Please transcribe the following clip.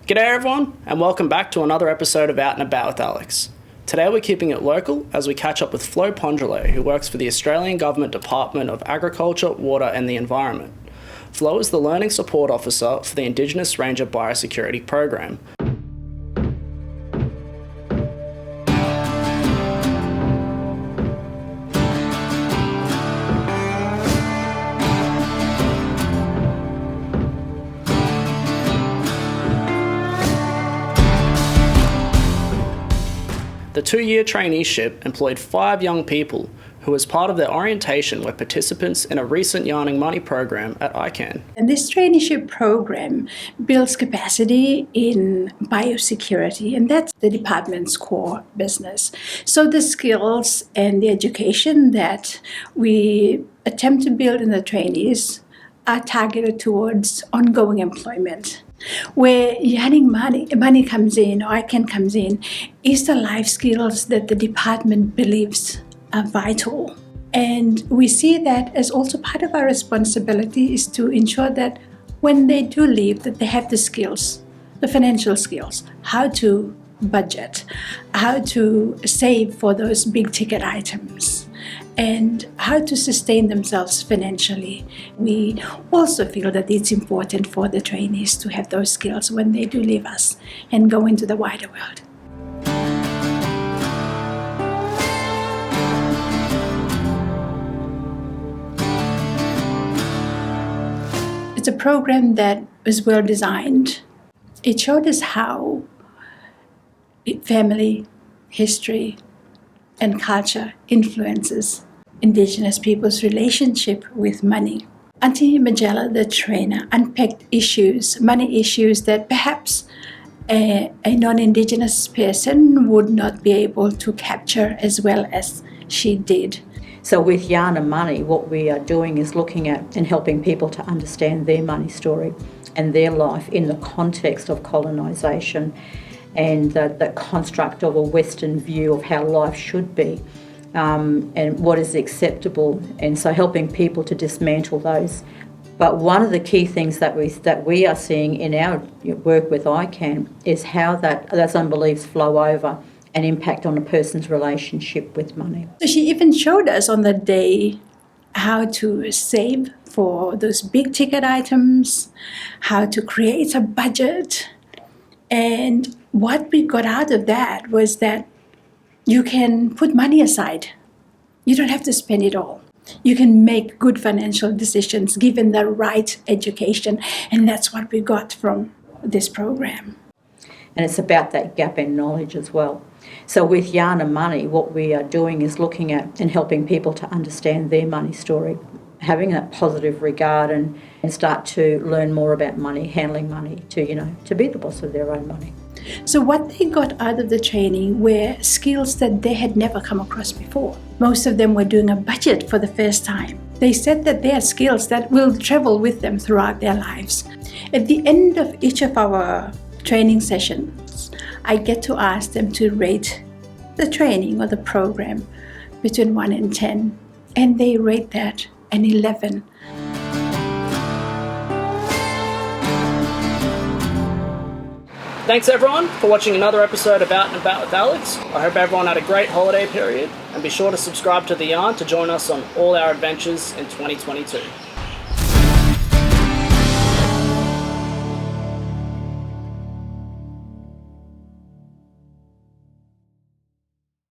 G'day everyone, and welcome back to another episode of Out and About with Alex. Today we're keeping it local as we catch up with Flo Pondrilei, who works for the Australian Government Department of Agriculture, Water and the Environment. Flo is the Learning Support Officer for the Indigenous Ranger Biosecurity Program. The 2-year traineeship employed 5 young people who, as part of their orientation, were participants in a recent Yarnin Money program at ICANN. And this traineeship program builds capacity in biosecurity, and that's the department's core business. So the skills and the education that we attempt to build in the trainees are targeted towards ongoing employment. Where Yarnin money comes in, or ICANN comes in, is the life skills that the department believes are vital. And we see that as also part of our responsibility is to ensure that when they do leave, that they have the skills, the financial skills, how to budget, how to save for those big ticket items, and how to sustain themselves financially. We also feel that it's important for the trainees to have those skills when they do leave us and go into the wider world. It's a program that is well designed. It showed us how family, history, and culture influences Indigenous people's relationship with money. Auntie Majella, the trainer, unpacked money issues that perhaps a non-Indigenous person would not be able to capture as well as she did. So with Yarnin Money, what we are doing is looking at and helping people to understand their money story and their life in the context of colonisation and the construct of a Western view of how life should be and what is acceptable, and so helping people to dismantle those. But one of the key things that we are seeing in our work with ICANN is how those unbeliefs flow over and impact on a person's relationship with money. So she even showed us on the day how to save for those big ticket items, how to create a budget. And what we got out of that was that you can put money aside. You don't have to spend it all. You can make good financial decisions given the right education. And that's what we got from this program. And it's about that gap in knowledge as well. So with Yarnin Money, what we are doing is looking at and helping people to understand their money story, having that positive regard and start to learn more about money, handling money, to be the boss of their own money. So what they got out of the training were skills that they had never come across before. Most of them were doing a budget for the first time. They said that they are skills that will travel with them throughout their lives. At the end of each of our training sessions, I get to ask them to rate the training or the program between 1 and 10, and they rate that an 11. Thanks everyone for watching another episode of Out and About with Alex. I hope everyone had a great holiday period, and be sure to subscribe to The Yarn to join us on all our adventures in 2022.